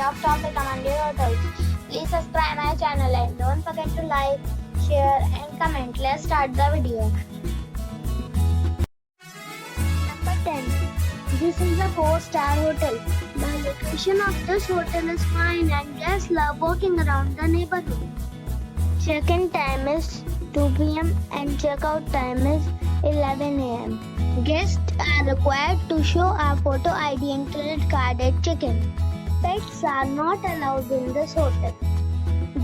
of top recommended hotels. Please subscribe my channel and don't forget to like, share and comment. Let's start the video. Number 10. This is a 4-star hotel. The location of this hotel is fine and guests love walking around the neighborhood. Check-in time is 2 p.m. and check-out time is 11 a.m. Guests are required to show a photo ID and credit card at check-in. Pets are not allowed in this hotel.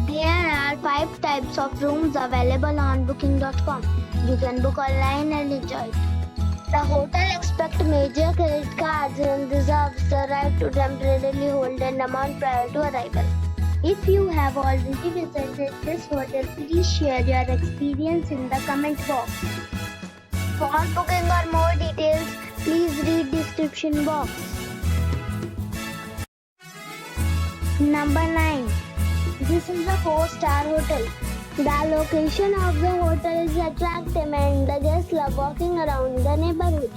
There are 5 types of rooms available on booking.com. You can book online and enjoy it. The hotel expects major credit cards and reserves the right to temporarily hold an amount prior to arrival. If you have already visited this hotel, please share your experience in the comment box. For booking or more details, please read description box. Number 9. This is a 4-star hotel. The location of the hotel is attractive and the guests love walking around the neighborhood.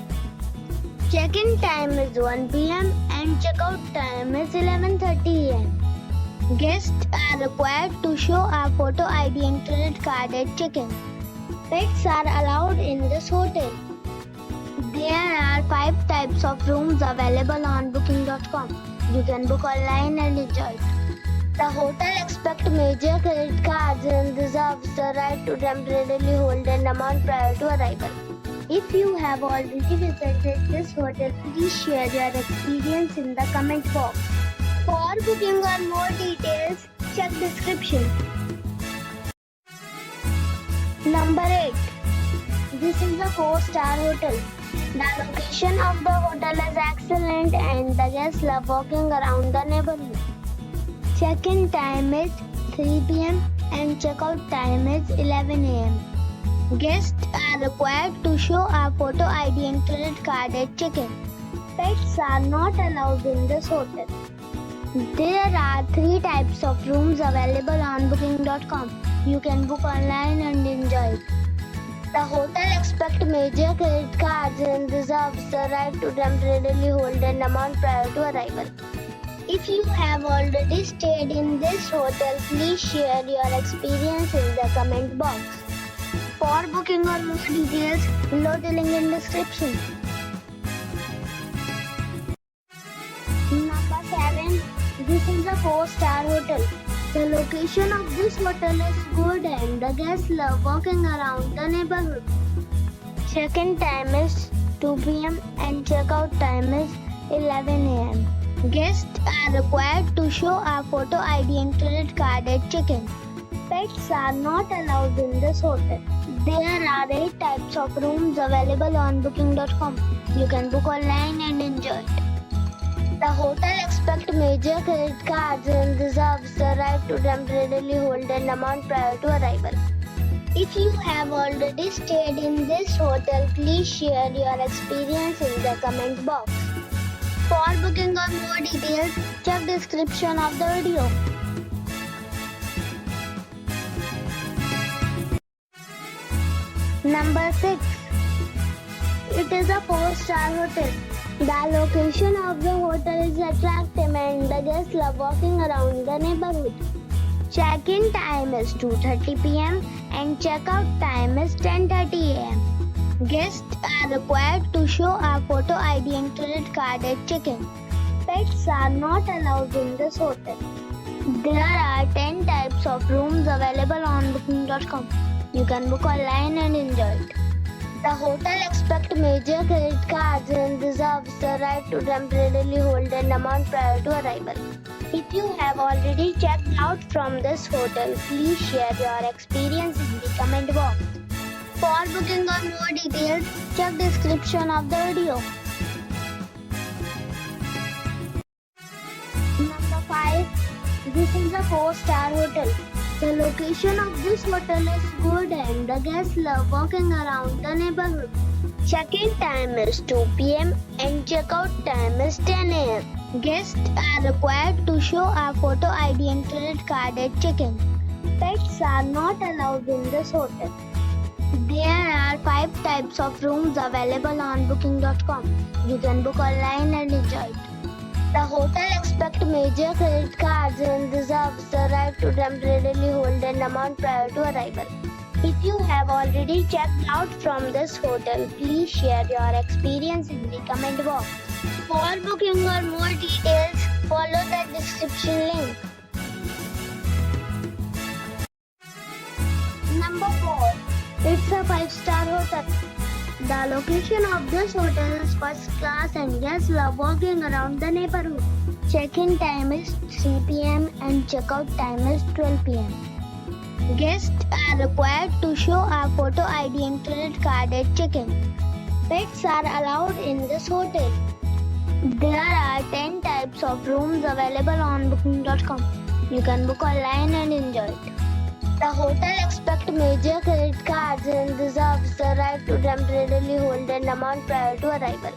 Check-in time is 1 p.m. and check-out time is 11:30 a.m. Guests are required to show a photo ID and credit card at check-in. Pets are allowed in this hotel. There are 5 types of rooms available on booking.com. You can book online and enjoy it. The hotel expects major credit cards and reserves the right to temporarily hold an amount prior to arrival. If you have already visited this hotel, please share your experience in the comment box. For booking or more details, check description. Number 8. This is a 4-star hotel. The location of the hotel is excellent and the guests love walking around the neighborhood. Check-in time is 3 p.m. and check-out time is 11 a.m. Guests are required to show a photo ID and credit card at check-in. Pets are not allowed in this hotel. There are 3 types of rooms available on booking.com. You can book online and enjoy it. The hotel expects major credit cards and reserves the right to temporarily hold an amount prior to arrival. If you have already stayed in this hotel, please share your experience in the comment box. For booking or more details, below the link in description. Number 7. This is a 4-star hotel. The location of this hotel is good and the guests love walking around the neighborhood. Check-in time is 2 p.m. and check-out time is 11 a.m. Guests are required to show a photo ID and credit card at check-in. Pets are not allowed in this hotel. There are 8 types of rooms available on booking.com. You can book online and enjoy it. The hotel expects major credit cards and reserves the right to temporarily hold an amount prior to arrival. If you have already stayed in this hotel, please share your experience in the comment box. For booking or more details, check description of the video. Number 6. It is a 4-star hotel. The location of the hotel is attractive and the guests love walking around the neighborhood. Check-in time is 2:30 p.m. and check-out time is 10:30 a.m. Guests are required to show a photo ID and credit card at check-in. Pets are not allowed in this hotel. There are 10 types of rooms available on booking.com. You can book online and enjoy it. The hotel expects major credit cards and reserves the right to temporarily hold an amount prior to arrival. If you have already checked out from this hotel, please share your experience in the comment box. For booking or more details, check description of the video. Number 5. This is a 4-star hotel. The location of this hotel is good and the guests love walking around the neighborhood. Check-in time is 2 p.m. and check-out time is 10 a.m. Guests are required to show a photo ID and credit card at check-in. Pets are not allowed in this hotel. There are 5 types of rooms available on booking.com. You can book online and enjoy it. The hotel expects major credit cards and reserves the right to temporarily hold an amount prior to arrival. If you have already checked out from this hotel, please share your experience in the comment box. For booking or more details, follow the description link. Number 4. It's a 5-star hotel. The location of this hotel is first class and guests love walking around the neighborhood. Check-in time is 3 p.m. and check-out time is 12 p.m. Guests are required to show a photo ID and credit card at check-in. Pets are allowed in this hotel. There are 10 types of rooms available on booking.com. You can book online and enjoy it. The hotel expects major credit cards and reserves the right to temporarily hold an amount prior to arrival.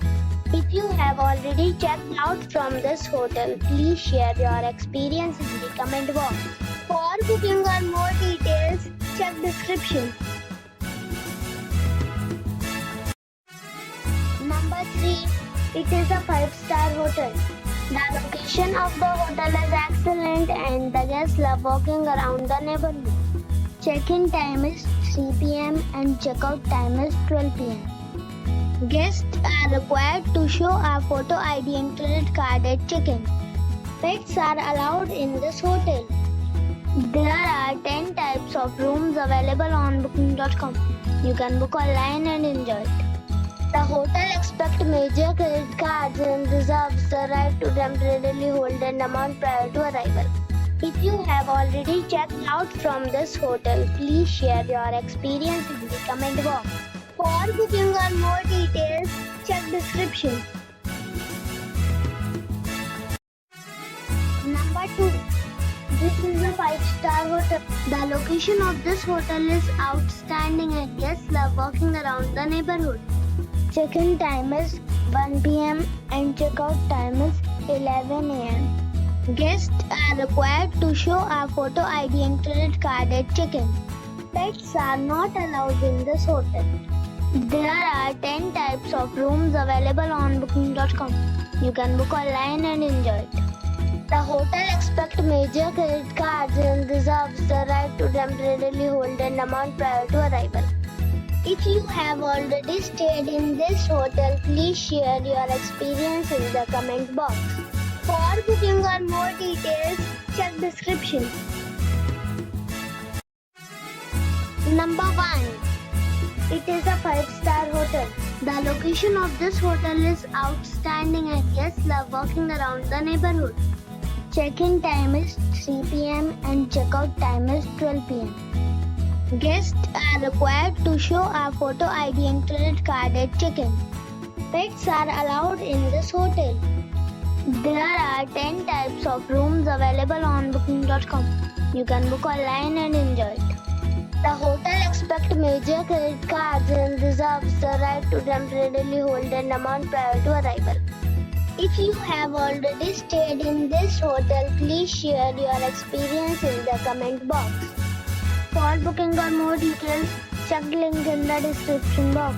If you have already checked out from this hotel, please share your experience in the comment box. For booking or more details, check description. Number 3. It is a 5-star hotel. The location of the hotel is excellent and the guests love walking around the neighborhood. Check-in time is 3 p.m. and check-out time is 12 p.m. Guests are required to show a photo ID and credit card at check-in. Pets are allowed in this hotel. There are 10 types of rooms available on booking.com. You can book online and enjoy it. The hotel expects major credit cards and reserves the right to temporarily hold an amount prior to arrival. If you have already checked out from this hotel, please share your experience in the comment box. For booking or more details, check description. Number 2. This is a 5-star hotel. The location of this hotel is outstanding and guests love walking around the neighborhood. Check-in time is 1 p.m. and check-out time is 11 a.m. Guests are required to show a photo ID and credit card at check-in. Pets are not allowed in this hotel. There are 10 types of rooms available on booking.com. You can book online and enjoy it. The hotel expects major credit cards and reserves the right to temporarily hold an amount prior to arrival. If you have already stayed in this hotel, please share your experience in the comment box. For booking or more details, check description. Number 1. It is a 5-star hotel. The location of this hotel is outstanding and guests love walking around the neighborhood. Check-in time is 3 p.m. and check-out time is 12 p.m. Guests are required to show a photo ID and credit card at check-in. Pets are allowed in this hotel. There are 10 types of rooms available on booking.com. You can book online and enjoy it. The hotel expects major credit cards and reserves the right to temporarily hold an amount prior to arrival. If you have already stayed in this hotel, please share your experience in the comment box. For booking or more details, check the link in the description box.